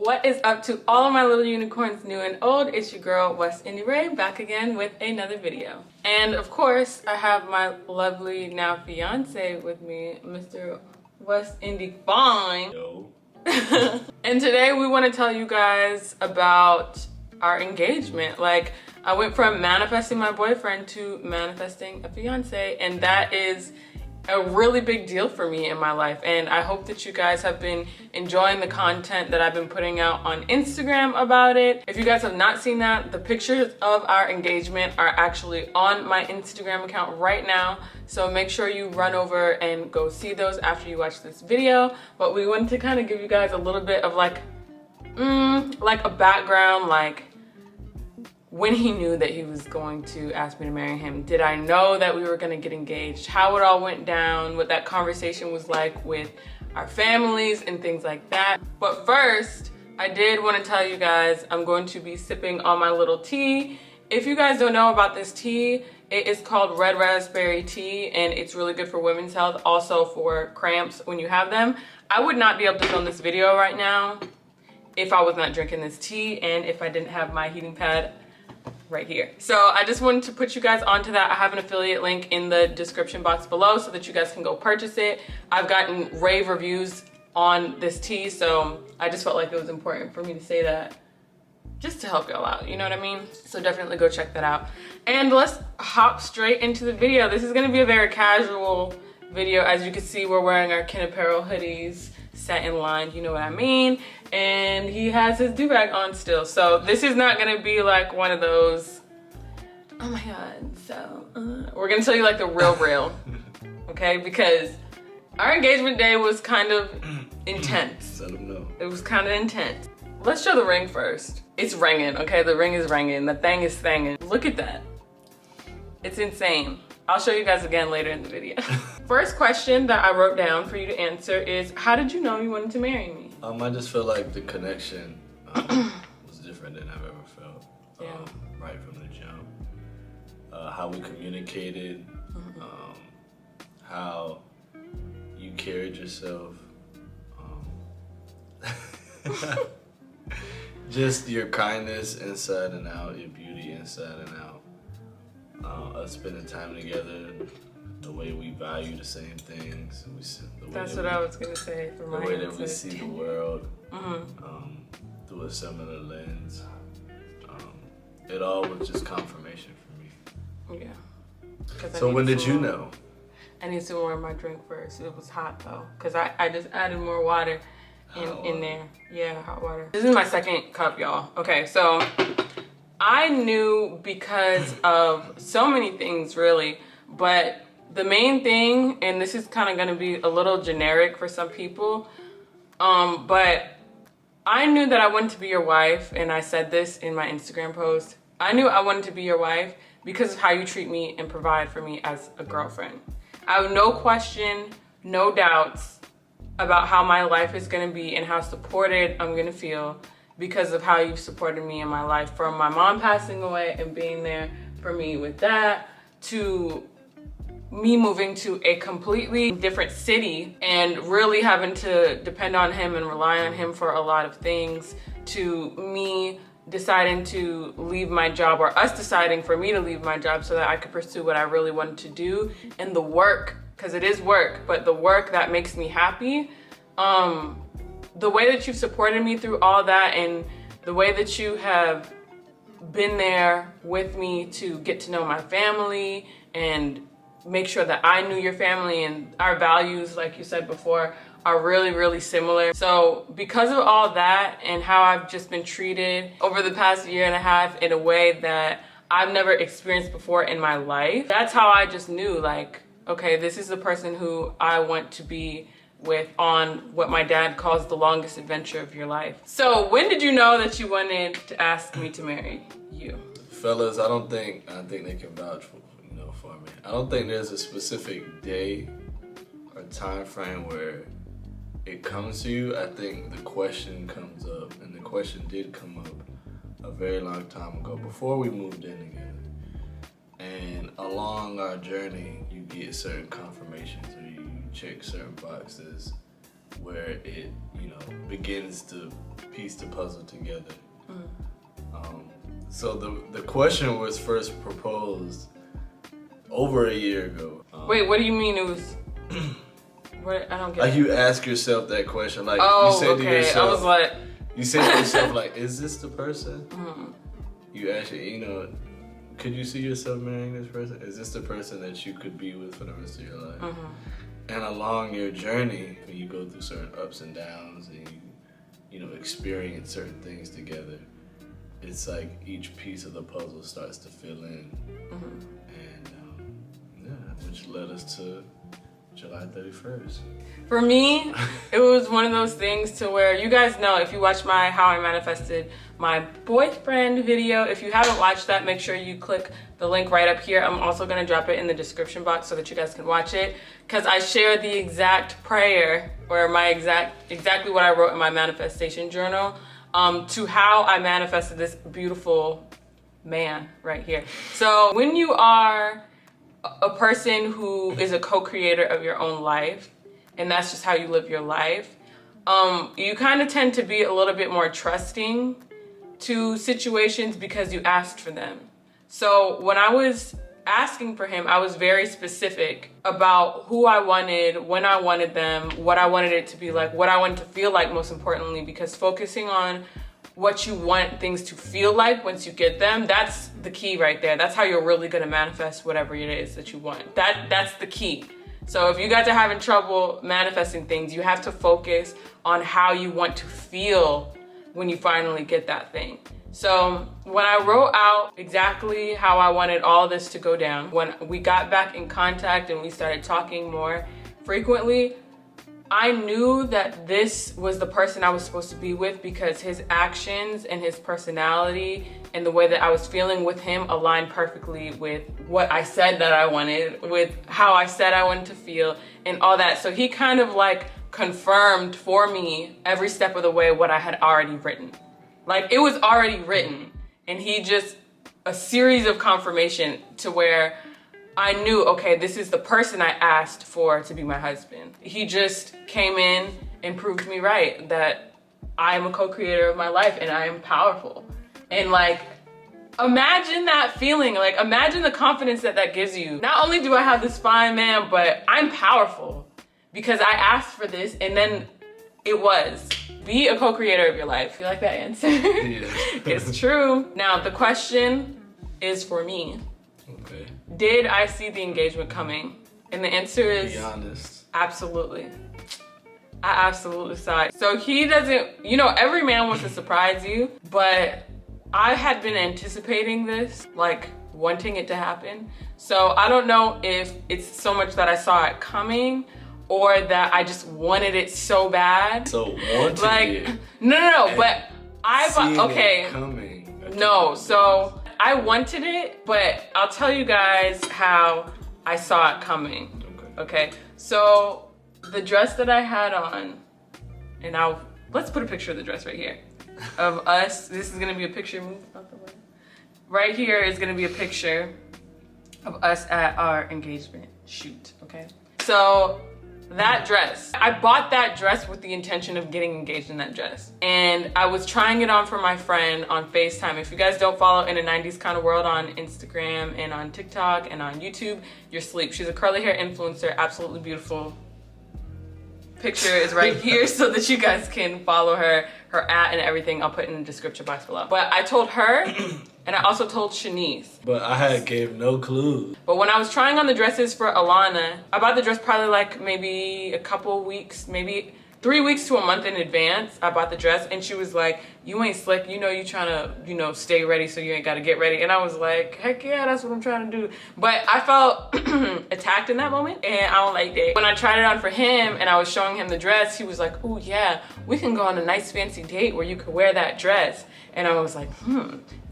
What is up to all of my little unicorns, new and old? It's your girl, TheWestIndieRay, back again with another video. And of course, I have my lovely now fiance with me, Mr. West Indie Fine. Yo. And today we want to tell you guys about our engagement. Like, I went from manifesting my boyfriend to manifesting a fiance, and that is a really big deal for me in my life. And I hope that you guys have been enjoying the content that I've been putting out on Instagram about it. If you guys have not seen that, the pictures of our engagement are actually on my Instagram account right now. So make sure you run over and go see those after you watch this video. But we wanted to kind of give you guys a little bit of like a background, like when he knew that he was going to ask me to marry him. Did I know that we were gonna get engaged? How it all went down, what that conversation was like with our families and things like that. But first, I did wanna tell you guys, I'm going to be sipping on my little tea. If you guys don't know about this tea, it is called red raspberry tea, and it's really good for women's health, also for cramps when you have them. I would not be able to film this video right now if I was not drinking this tea and if I didn't have my heating pad right here. So I just wanted to put you guys onto that. I have an affiliate link in the description box below so that you guys can go purchase it. I've gotten rave reviews on this tea, so I just felt like it was important for me to say that just to help y'all out, you know what I mean? So definitely go check that out. And let's hop straight into the video. This is gonna be a very casual video. As you can see, we're wearing our Kin Apparel hoodies, satin lined, you know what I mean? And he has his do-rag on still. So this is not gonna be like one of those, oh my God, so, we're gonna tell you like the real, okay? Because our engagement day was kind of intense. Let him know. It was kind of intense. Let's show the ring first. It's ringing, okay? The ring is ringing, the thing is thangin'. Look at that. It's insane. I'll show you guys again later in the video. First question that I wrote down for you to answer is, how did you know you wanted to marry me? I just feel like the connection was different than I've ever felt. Right from the jump. How we communicated, how you carried yourself. Just your kindness inside and out, your beauty inside and out. Us spending time together, the way we value the same things. That's what I was gonna say for my The way answer. that we see the world through a similar lens. It all was just confirmation for me. Yeah. So when did you know? I need to warm my drink first. It was hot though, because I just added more water in there. Yeah, hot water. This is my second cup, y'all. Okay, so I knew because of so many things really, but the main thing, and this is kind of going to be a little generic for some people, but I knew that I wanted to be your wife, and I said this in my Instagram post. I knew I wanted to be your wife because of how you treat me and provide for me as a girlfriend. I have no question, no doubts about how my life is going to be and how supported I'm going to feel because of how you've supported me in my life, from my mom passing away and being there for me with that, to me moving to a completely different city and really having to depend on him and rely on him for a lot of things, to me deciding to leave my job, or us deciding for me to leave my job so that I could pursue what I really wanted to do, and the work, because it is work, but the work that makes me happy. The way that you've supported me through all that, and the way that you have been there with me to get to know my family and make sure that I knew your family, and our values, like you said before, are really similar. So because of all that and how I've just been treated over the past year and a half in a way that I've never experienced before in my life, that's how I just knew, like, okay, this is the person who I want to be with on what my dad calls the longest adventure of your life. So when did you know that you wanted to ask me to marry you? Fellas, I think they can vouch for me. I don't think there's a specific day or time frame where it comes to you. I think the question comes up, and the question did come up a very long time ago, before we moved in together. And along our journey, you get certain confirmations, or you check certain boxes where it, begins to piece the puzzle together. So the question was first proposed over a year ago. Wait, what do you mean it was? What? I don't get like it. You ask yourself that question, like Oh, you say okay. to yourself. I was like, you say to yourself, like, is this the person? You actually, you know, could you see yourself marrying this person? Is this the person that you could be with for the rest of your life? And along your journey, when you go through certain ups and downs and you know, experience certain things together, it's like each piece of the puzzle starts to fill in. And yeah, which led us to July 31st. for me, it was one of those things to where, you guys know, if you watch my How I Manifested My Boyfriend video, if you haven't watched that, make sure you click the link right up here. I'm also gonna drop it in the description box so that you guys can watch it, because I shared the exact prayer, or my exactly what I wrote in my manifestation journal, to how I manifested this beautiful man right here. So when you are a person who is a co-creator of your own life, and that's just how you live your life, you kind of tend to be a little bit more trusting to situations because you asked for them. So when I was asking for him, I was very specific about who I wanted, when I wanted them, what I wanted it to be like, what I wanted to feel like, most importantly, because focusing on what you want things to feel like once you get them, that's the key right there. That's how you're really gonna manifest whatever it is that you want. That's the key. So if you guys are having trouble manifesting things, you have to focus on how you want to feel when you finally get that thing. So when I wrote out exactly how I wanted all this to go down, when we got back in contact and we started talking more frequently, I knew that this was the person I was supposed to be with, because his actions and his personality and the way that I was feeling with him aligned perfectly with what I said that I wanted, with how I said I wanted to feel and all that. So he kind of like confirmed for me every step of the way what I had already written. Like, it was already written, and he just, a series of confirmation to where I knew, okay, this is the person I asked for to be my husband. He just came in and proved me right, that I am a co-creator of my life and I am powerful. And like, imagine that feeling, like imagine the confidence that that gives you. Not only do I have this fine man, but I'm powerful because I asked for this, and then it was. Be a co-creator of your life. You like that answer? Yeah. It's true. Now, the question is for me. Okay. Did I see the engagement coming? And the answer is... Be honest. Absolutely. I absolutely saw it. So he doesn't, you know, every man wants to surprise you, but I had been anticipating this, like wanting it to happen. So I don't know if it's so much that I saw it coming or that I just wanted it so bad. So wanted like, it. No, but okay. It coming. No, so I wanted it, but I'll tell you guys how I saw it coming. Okay. So the dress that I had on, and let's put a picture of the dress right here of us. This is gonna be a picture, move out the way. Right here is gonna be a picture of us at our engagement shoot, okay? So that dress, I bought that dress with the intention of getting engaged in that dress. And I was trying it on for my friend on FaceTime. If you guys don't follow In a 90s Kind of World on Instagram and on TikTok and on YouTube, you're asleep. She's a curly hair influencer, absolutely beautiful. Picture is right here so that you guys can follow her at and everything. I'll put in the description box below. But I told her, and I also told Shanice. But I gave no clue. But when I was trying on the dresses for Alana, I bought the dress probably like maybe a couple weeks, maybe 3 weeks to a month in advance. I bought the dress and she was like, you ain't slick, you know you trying to, stay ready so you ain't got to get ready. And I was like, heck yeah, that's what I'm trying to do. But I felt attacked in that moment and I don't like that. When I tried it on for him and I was showing him the dress, he was like, oh yeah, we can go on a nice fancy date where you could wear that dress. And I was like,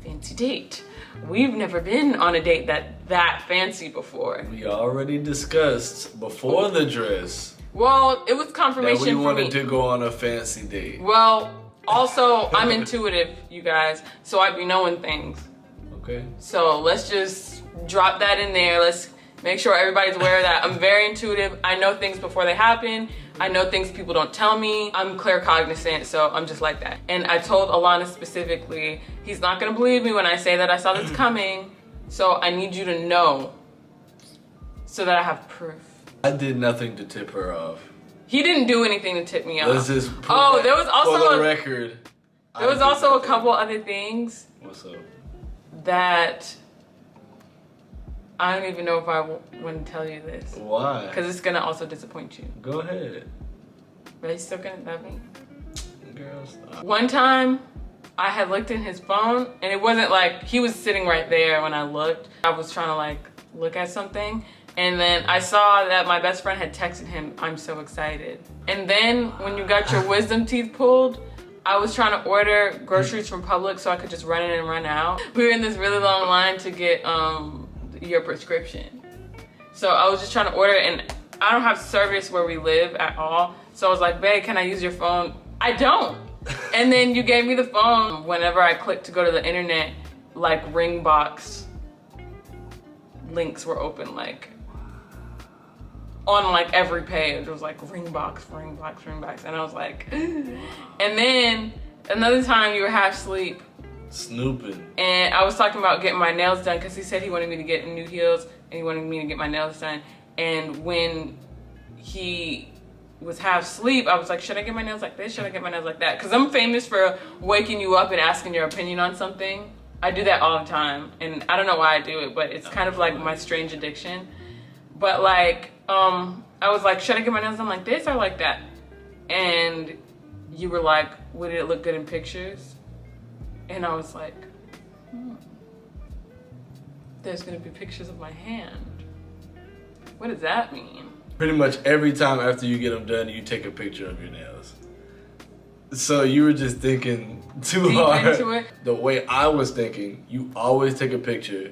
fancy date. We've never been on a date that fancy before. We already discussed before the dress. Well, it was confirmation that we for me. wanted to go on a fancy date. Well, also, I'm intuitive, you guys, so I be knowing things. Okay. So let's just drop that in there. Let's make sure everybody's aware of that. I'm very intuitive. I know things before they happen. I know things people don't tell me. I'm claircognizant, so I'm just like that. And I told Alana specifically, he's not gonna believe me when I say that I saw this coming. So I need you to know so that I have proof. I did nothing to tip her off. He didn't do anything to tip me off. Let's just there was also for the record. There was also a couple other things. What's up? That I don't even know if I want to tell you this. Why? Because it's gonna also disappoint you. Go ahead. Are you still gonna love me? Girl, stop. One time, I had looked in his phone, and it wasn't like he was sitting right there when I looked. I was trying to like look at something, and then I saw that my best friend had texted him, "I'm so excited." And then when you got your wisdom teeth pulled, I was trying to order groceries from Publix so I could just run in and run out. We were in this really long line to get your prescription. So I was just trying to order, and I don't have service where we live at all. So I was like, babe, can I use your phone? I don't. And then you gave me the phone. Whenever I clicked to go to the internet, like Ringbox links were open, like on like every page. It was like Ringbox. And I was like, and then another time you were half asleep. Snooping. And I was talking about getting my nails done because he said he wanted me to get new heels and he wanted me to get my nails done. And when he was half asleep, I was like, should I get my nails like this? Should I get my nails like that? Because I'm famous for waking you up and asking your opinion on something. I do that all the time. And I don't know why I do it, but it's kind of like my strange addiction. But like, I was like, should I get my nails done like this or like that? And you were like, would it look good in pictures? And I was like, there's gonna be pictures of my hand. What does that mean? Pretty much every time after you get them done, you take a picture of your nails. So you were just thinking too Deep hard. into it. The way I was thinking, you always take a picture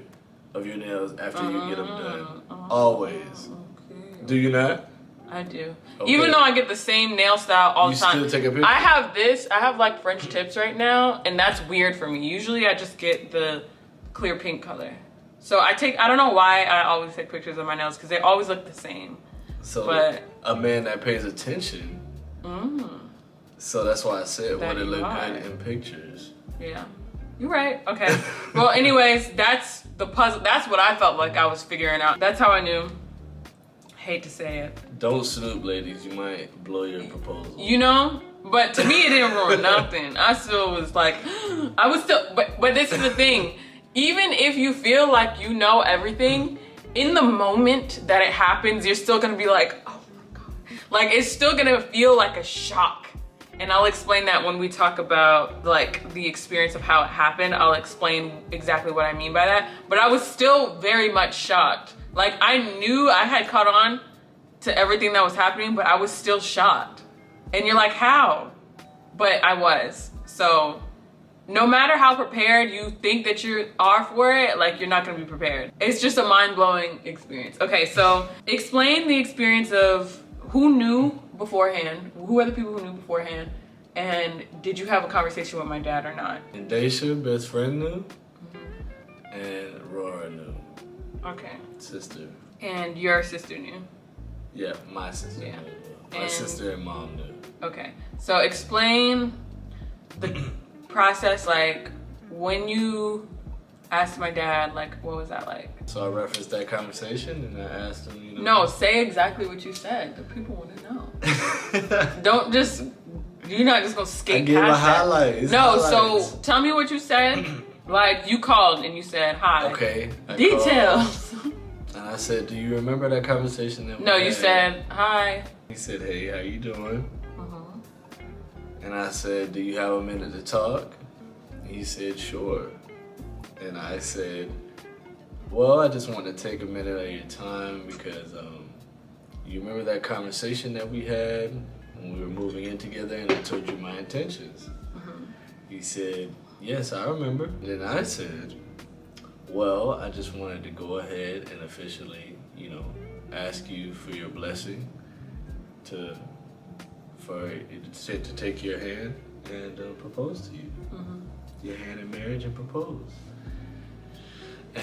of your nails after you get them done. Always. Okay. Do you not? I do. Okay. Even though I get the same nail style all the time. You still take a picture? I have like French tips right now, and that's weird for me. Usually I just get the clear pink color. So I don't know why I always take pictures of my nails, because they always look the same. So but, a man that pays attention. So that's why I said, would it look good in pictures? Yeah. You're right. Okay. Well, anyways, that's the puzzle. That's what I felt like I was figuring out. That's how I knew. Hate to say it. Don't snoop, ladies. You might blow your proposal. You know? But to me, it didn't ruin nothing. I still was like, but this is the thing. Even if you feel like you know everything, in the moment that it happens, you're still gonna be like, oh my God. Like, it's still gonna feel like a shock. And I'll explain that when we talk about like the experience of how it happened. I'll explain exactly what I mean by that. But I was still very much shocked. Like, I knew I had caught on to everything that was happening, but I was still shocked. And you're like, how? But I was. So no matter how prepared you think that you are for it, like, you're not gonna be prepared. It's just a mind-blowing experience. Okay, so explain the experience of who knew beforehand, who are the people who knew beforehand, and did you have a conversation with my dad or not? And Daisha, best friend, knew, and Rora knew. Okay. Sister. And your sister knew? Yeah, my sister knew. My sister and mom knew. Okay, so explain the process, like when you asked my dad, like what was that like? So I referenced that conversation and I asked him, you know. No, say exactly what you said. The people want to know. Don't just, you're not just gonna skate past that. I gave a highlight. No, so tell me what you said. Like, you called and you said hi. Okay. Details. And I said, do you remember that conversation that we No, had? you said hi. He said, hey, how you doing? And I said, do you have a minute to talk? He said, sure. And I said, well, I just want to take a minute of your time because you remember that conversation that we had when we were moving in together and I told you my intentions? He said, yes, I remember. And then I said, well, I just wanted to go ahead and officially, you know, ask you for your blessing to take your hand and propose to you. Your hand in marriage and propose.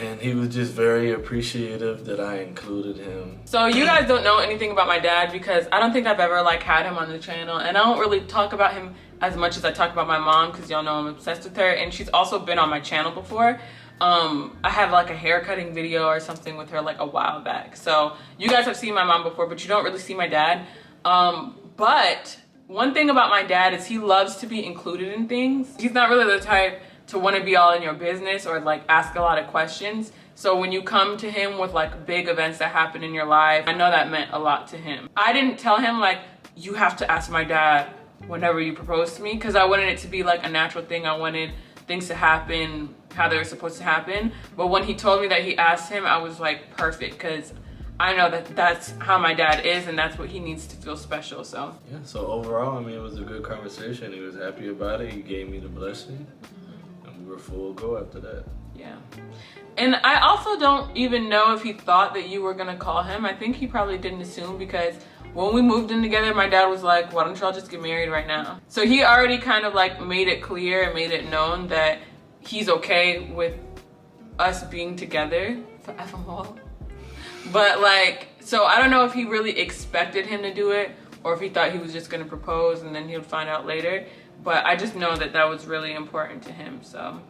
And he was just very appreciative that I included him. So you guys don't know anything about my dad because I don't think I've ever like had him on the channel, and I don't really talk about him as much as I talk about my mom because y'all know I'm obsessed with her, and she's also been on my channel before. I had like a hair cutting video or something with her like a while back. So you guys have seen my mom before, but you don't really see my dad. But one thing about my dad is he loves to be included in things. He's not really the type to want to be all in your business or like ask a lot of questions. So when you come to him with like big events that happen in your life, I know that meant a lot to him. I didn't tell him like, you have to ask my dad whenever you propose to me, because I wanted it to be like a natural thing. I wanted things to happen how they were supposed to happen. But when he told me that he asked him, I was like, perfect, because I know that that's how my dad is and that's what he needs to feel special. So yeah, so overall, I mean, it was a good conversation. He was happy about it. He gave me the blessing. We were full go after that. Yeah. And I also don't even know if he thought that you were gonna call him. I think he probably didn't assume, because when we moved in together, my dad was like, why don't y'all just get married right now? So he already kind of like made it clear and made it known that he's okay with us being together forevermore. But like, so I don't know if he really expected him to do it or if he thought he was just gonna propose and then he would find out later. But I just know that that was really important to him, so.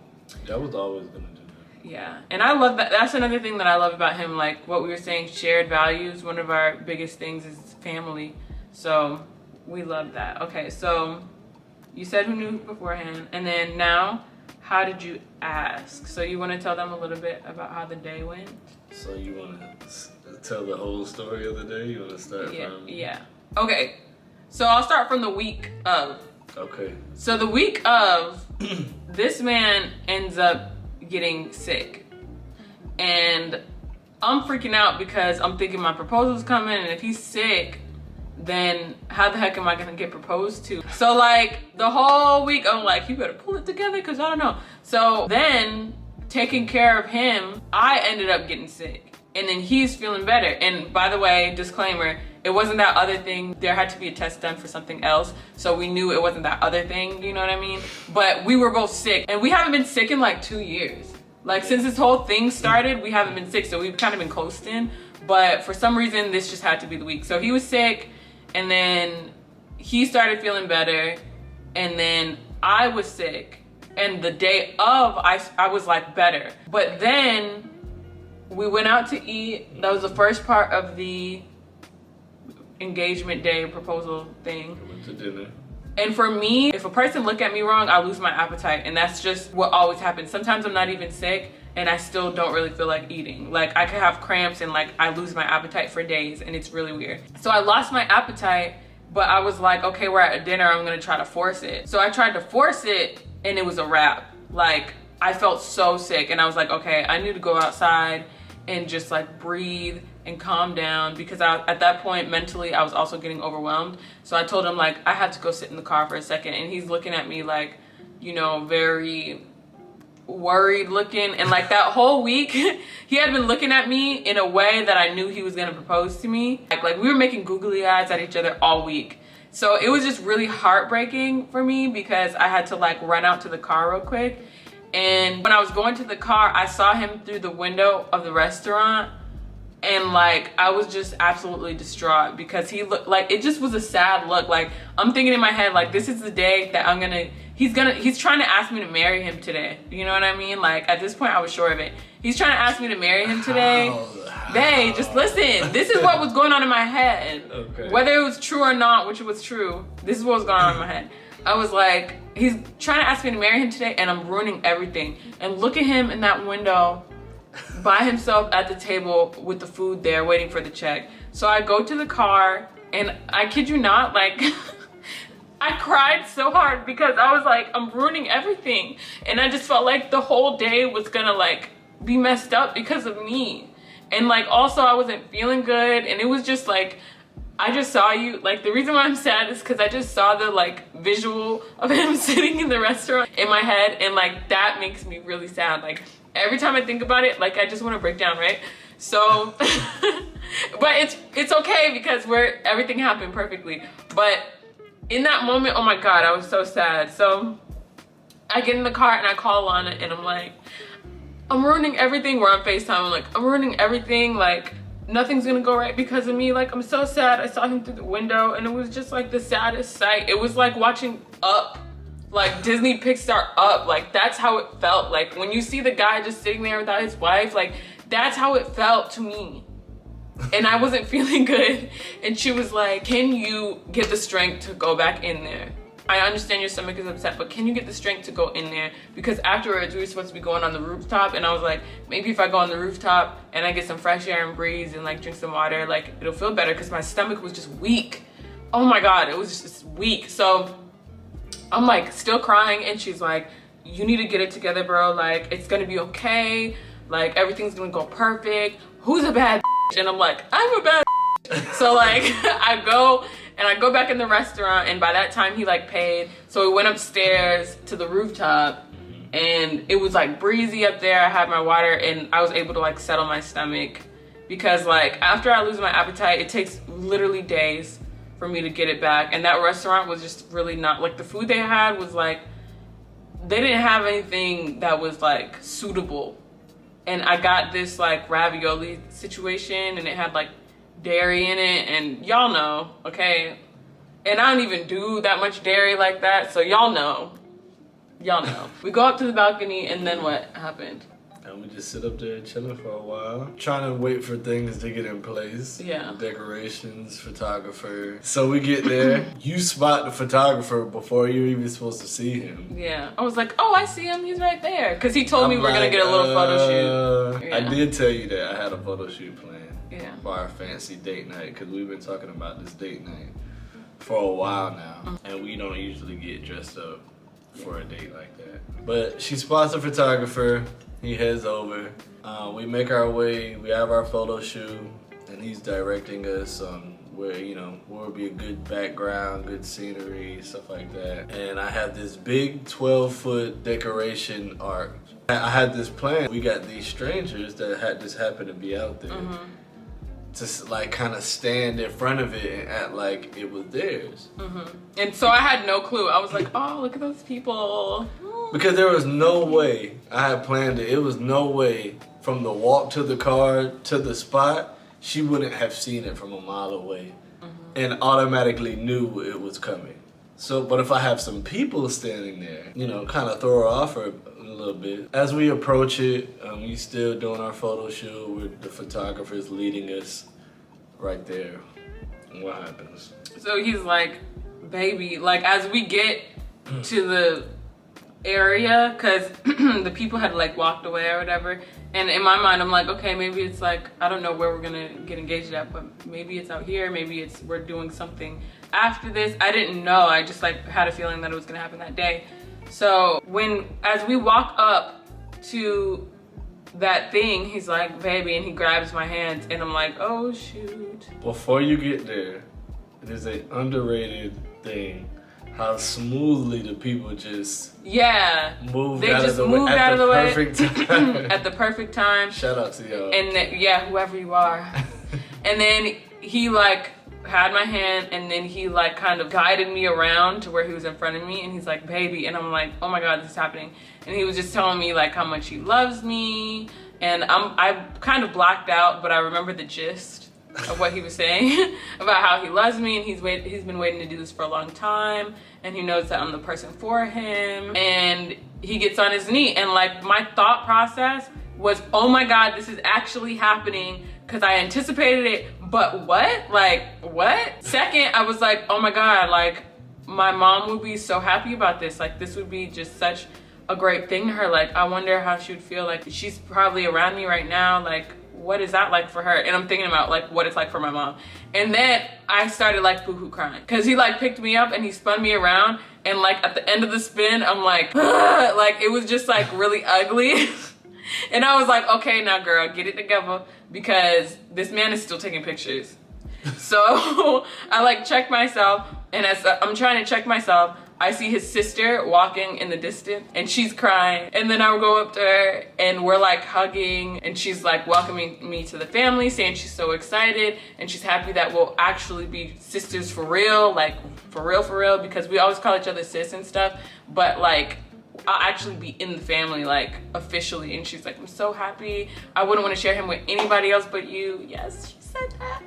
That was always gonna do that. Yeah, and I love that. That's another thing that I love about him, like what we were saying, shared values. One of our biggest things is family. So we love that. Okay, so you said who knew beforehand, and then now, how did you ask? So you want to tell them a little bit about how the day went? So you want to tell the whole story of the day? You want to start from? Yeah. Okay, so I'll start from the week of. Okay. So the week of, this man ends up getting sick. And I'm freaking out because I'm thinking my proposal's coming, and if he's sick, then how the heck am I gonna get proposed to? So like the whole week I'm like, you better pull it together, because I don't know. So then taking care of him, I ended up getting sick. And then he's feeling better. And by the way, disclaimer, it wasn't that other thing. There had to be a test done for something else. So we knew it wasn't that other thing, you know what I mean? But we were both sick, and we haven't been sick in like 2 years. Like since this whole thing started, we haven't been sick. So we've kind of been coasting, but for some reason, this just had to be the week. So he was sick, and then he started feeling better, and then I was sick. And the day of, I was like better. But then we went out to eat. That was the first part of the engagement day proposal thing. We went to dinner. And for me, if a person look at me wrong, I lose my appetite. And that's just what always happens. Sometimes I'm not even sick and I still don't really feel like eating. Like I could have cramps and like I lose my appetite for days, and it's really weird. So I lost my appetite, but I was like, okay, we're at dinner, I'm gonna try to force it. So I tried to force it and it was a wrap. Like I felt so sick, and I was like, okay, I need to go outside and just like breathe and calm down, because at that point mentally I was also getting overwhelmed. So I told him like I had to go sit in the car for a second, and he's looking at me like, you know, very worried looking. And like that whole week he had been looking at me in a way that I knew he was gonna propose to me. Like we were making googly eyes at each other all week. So it was just really heartbreaking for me, because I had to like run out to the car real quick. And when I was going to the car, I saw him through the window of the restaurant, and like I was just absolutely distraught, because he looked like, it just was a sad look. Like I'm thinking in my head, like this is the day that he's trying to ask me to marry him today. You know what I mean? Like at this point I was sure of it. He's trying to ask me to marry him today. Babe, just listen. This is what was going on in my head. Okay. Whether it was true or not, which was true, this is what was going on in my head. I was like, he's trying to ask me to marry him today, and I'm ruining everything. And look at him in that window by himself at the table with the food there waiting for the check. So I go to the car, and I kid you not, like I cried so hard, because I was like, I'm ruining everything. And I just felt like the whole day was gonna like be messed up because of me. And like also I wasn't feeling good, and it was just like, I just saw you, like the reason why I'm sad is because I just saw the like visual of him sitting in the restaurant in my head, and like that makes me really sad. Like every time I think about it, like I just want to break down, right? So but it's okay, because everything happened perfectly. But in that moment, oh my god, I was so sad. So I get in the car and I call Alana, and I'm like, I'm ruining everything. We're on FaceTime. I'm like, I'm ruining everything. Like, nothing's gonna go right because of me. Like, I'm so sad. I saw him through the window and it was just like the saddest sight. It was like watching Up, like Disney Pixar Up. Like, that's how it felt. Like, when you see the guy just sitting there without his wife, like, that's how it felt to me. And I wasn't feeling good. And she was like, can you get the strength to go back in there? I understand your stomach is upset, but can you get the strength to go in there? Because afterwards we were supposed to be going on the rooftop, and I was like, maybe if I go on the rooftop and I get some fresh air and breeze and like drink some water, like it'll feel better, because my stomach was just weak. Oh my God, it was just weak. So I'm like still crying, and she's like, you need to get it together, bro. Like, it's gonna be okay. Like, everything's gonna go perfect. Who's a bad bitch? And I'm like, I'm a bad bitch. So like I go back in the restaurant, and by that time he like paid. So we went upstairs to the rooftop, and it was like breezy up there. I had my water, and I was able to like settle my stomach, because like after I lose my appetite, it takes literally days for me to get it back. And that restaurant was just really not, like, the food they had was like, they didn't have anything that was like suitable. And I got this like ravioli situation, and it had like dairy in it, and y'all know, okay? And I don't even do that much dairy like that, so y'all know. We go up to the balcony, and then what happened? And we just sit up there chilling for a while, trying to wait for things to get in place. Yeah. Decorations, photographer. So we get there. You spot the photographer before you're even supposed to see him. Yeah. I was like, oh, I see him. He's right there. Because he told me we're going to get a little photo shoot. Yeah. I did tell you that I had a photo shoot planned. Yeah. For our fancy date night, because we've been talking about this date night for a while now, and we don't usually get dressed up for a date like that. But she spots a photographer. He heads over. We make our way. We have our photo shoot, and he's directing us on where, you know, where would be a good background, good scenery, stuff like that. And I have this big 12-foot decoration arc. I had this plan. We got these strangers that had just happened to be out there. To like kind of stand in front of it and act like it was theirs. And so I had no clue. I was like, oh, look at those people. Because there was no way, I had planned it, it was no way from the walk to the car to the spot, she wouldn't have seen it from a mile away and automatically knew it was coming. So, but if I have some people standing there, you know, kind of throw her off for a little bit. As we approach it, we still doing our photo shoot with the photographers leading us right there. And what happens? So he's like, baby, like as we get to the area, because the people had like walked away or whatever, and in my mind I'm like, okay, maybe it's like, I don't know where we're gonna get engaged at, but maybe it's out here, maybe it's we're doing something after this. I didn't know. I just like had a feeling that it was gonna happen that day. So as we walk up to that thing, he's like, baby, and he grabs my hands, and I'm like, oh shoot. Before you get there, it is an underrated thing how smoothly the people just moved out of the way at the perfect time. At the perfect time. Shout out to y'all. And yeah, whoever you are. And then he like had my hand, and then he like kind of guided me around to where he was in front of me, and he's like, baby, and I'm like, oh my God, this is happening. And he was just telling me like how much he loves me, and I kind of blacked out, but I remember the gist of what he was saying about how he loves me, and he's been waiting to do this for a long time, and he knows that I'm the person for him. And he gets on his knee, and like my thought process was, oh my God, this is actually happening, because I anticipated it, but what? Like, what? Second, I was like, oh my God, like my mom would be so happy about this. Like, this would be just such a great thing to her. Like, I wonder how she would feel. Like, she's probably around me right now. Like, what is that like for her? And I'm thinking about like what it's like for my mom. And then I started like boohoo crying, because he like picked me up and he spun me around, and like at the end of the spin, I'm like, like it was just like really ugly. And I was like, okay, now girl, get it together, because this man is still taking pictures. So I like check myself, and as I'm trying to check myself, I see his sister walking in the distance, and she's crying. And then I would go up to her, and we're like hugging, and she's like welcoming me to the family, saying she's so excited and she's happy that we'll actually be sisters for real, like for real, because we always call each other sis and stuff, but like I'll actually be in the family, like officially. And she's like, I'm so happy. I wouldn't want to share him with anybody else but you. Yes, she said that.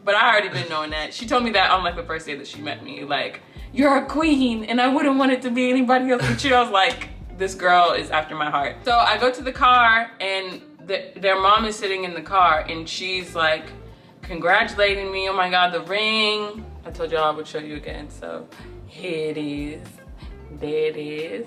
But I already been knowing that. She told me that on like the first day that she met me. Like, you're a queen and I wouldn't want it to be anybody else but you. I was like, this girl is after my heart. So I go to the car and their mom is sitting in the car and she's like congratulating me. Oh my God, the ring. I told y'all I would show you again. So here it is. There it is.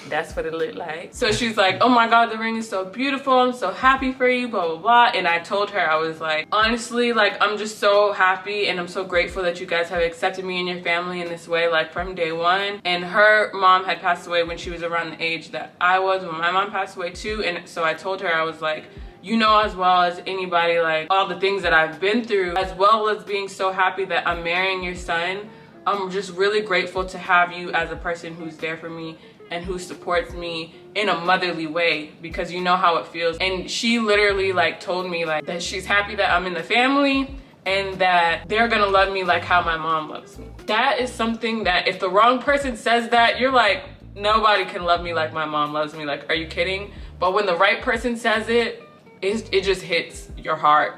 That's what it looked like. So she's like, oh my God, the ring is so beautiful. I'm so happy for you, blah, blah, blah. And I told her, I was like, honestly, like, I'm just so happy and I'm so grateful that you guys have accepted me and your family in this way, like from day one. And her mom had passed away when she was around the age that I was when my mom passed away too. And so I told her, I was like, you know as well as anybody, like all the things that I've been through, as well as being so happy that I'm marrying your son. I'm just really grateful to have you as a person who's there for me and who supports me in a motherly way, because you know how it feels. And she literally like told me like that she's happy that I'm in the family and that they're gonna love me like how my mom loves me. That is something that if the wrong person says that, you're like, nobody can love me like my mom loves me. Like, are you kidding? But when the right person says it, it just hits your heart.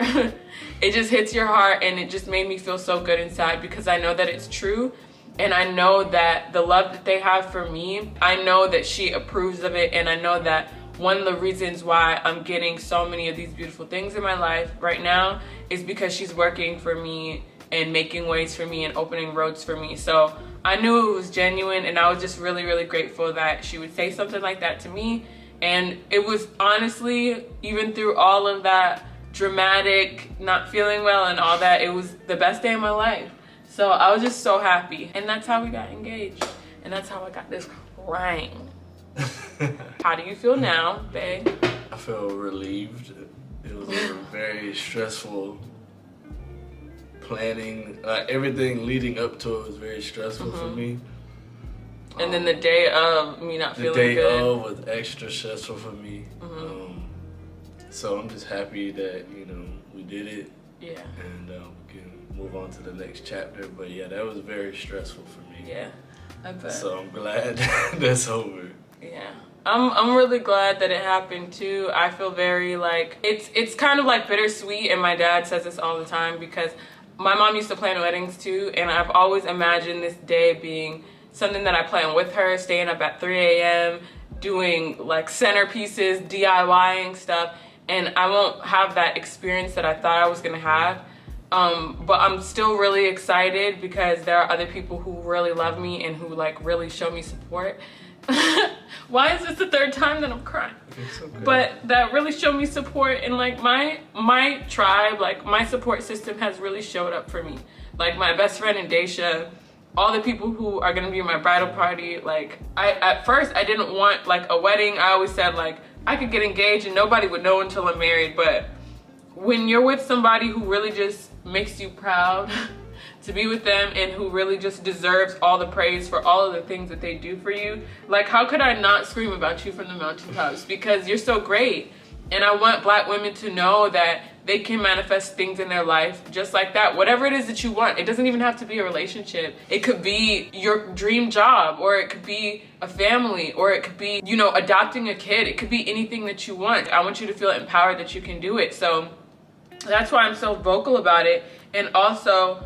It just hits your heart, and it just made me feel so good inside because I know that it's true. And I know that the love that they have for me, I know that she approves of it. And I know that one of the reasons why I'm getting so many of these beautiful things in my life right now is because she's working for me and making ways for me and opening roads for me. So I knew it was genuine, and I was just really, really grateful that she would say something like that to me. And it was honestly, even through all of that dramatic, not feeling well and all that, it was the best day of my life. So I was just so happy. And that's how we got engaged. And that's how I got this ring. How do you feel now, babe? I feel relieved. It was a very stressful planning. Everything leading up to it was very stressful for me. And then the day of me not feeling good. The day of was extra stressful for me. So I'm just happy that, you know, we did it. Yeah. And we can move on to the next chapter. But yeah, that was very stressful for me. Yeah, I bet. So I'm glad that's over. Yeah. I'm really glad that it happened too. I feel very like, it's kind of like bittersweet, and my dad says this all the time because my mom used to plan weddings too, and I've always imagined this day being something that I plan with her, staying up at 3 a.m., doing like centerpieces, DIYing stuff, and I won't have that experience that I thought I was gonna have. But I'm still really excited because there are other people who really love me and who like really show me support. Why is this the third time that I'm crying? It's okay. But that really showed me support, and like my tribe, like my support system has really showed up for me. Like my best friend in Daisha, all the people who are gonna be in my bridal party. Like at first I didn't want like a wedding. I always said like I could get engaged and nobody would know until I'm married. But when you're with somebody who really just makes you proud to be with them and who really just deserves all the praise for all of the things that they do for you, like how could I not scream about you from the mountaintops? Because you're so great. And I want Black women to know that they can manifest things in their life just like that. Whatever it is that you want. It doesn't even have to be a relationship. It could be your dream job, or it could be a family, or it could be, you know, adopting a kid. It could be anything that you want. I want you to feel empowered that you can do it. So that's why I'm so vocal about it. And also,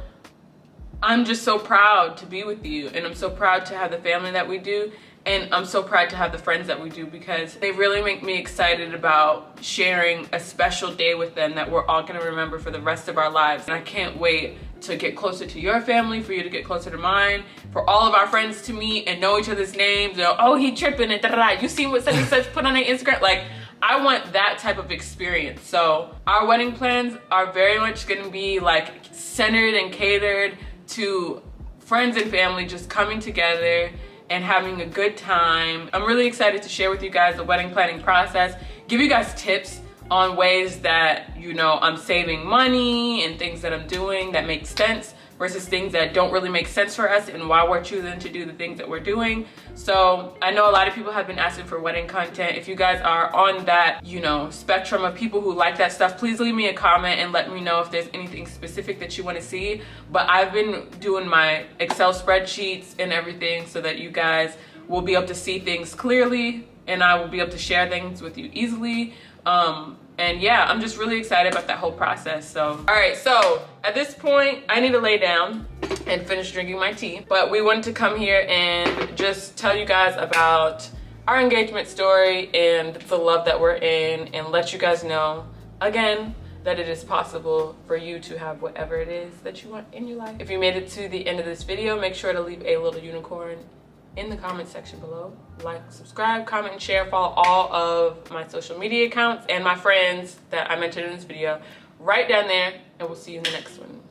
I'm just so proud to be with you, and I'm so proud to have the family that we do, and I'm so proud to have the friends that we do, because they really make me excited about sharing a special day with them that we're all gonna remember for the rest of our lives. And I can't wait to get closer to your family, for you to get closer to mine, for all of our friends to meet and know each other's names. You know, oh, he tripping and da-da-da. You seen what such and such put on their Instagram? Like, I want that type of experience. So our wedding plans are very much gonna be like centered and catered to friends and family just coming together and having a good time. I'm really excited to share with you guys the wedding planning process, give you guys tips on ways that, you know, I'm saving money and things that I'm doing that make sense versus things that don't really make sense for us, and why we're choosing to do the things that we're doing. So I know a lot of people have been asking for wedding content. If you guys are on that, you know, spectrum of people who like that stuff, please leave me a comment and let me know if there's anything specific that you want to see. But I've been doing my Excel spreadsheets and everything so that you guys will be able to see things clearly, and I will be able to share things with you easily. And yeah, I'm just really excited about that whole process. So, all right, so at this point, I need to lay down and finish drinking my tea. But we wanted to come here and just tell you guys about our engagement story and the love that we're in, and let you guys know, again, that it is possible for you to have whatever it is that you want in your life. If you made it to the end of this video, make sure to leave a little unicorn in the comment section below. Like, subscribe, comment, and share. Follow all of my social media accounts and my friends that I mentioned in this video right down there, and we'll see you in the next one.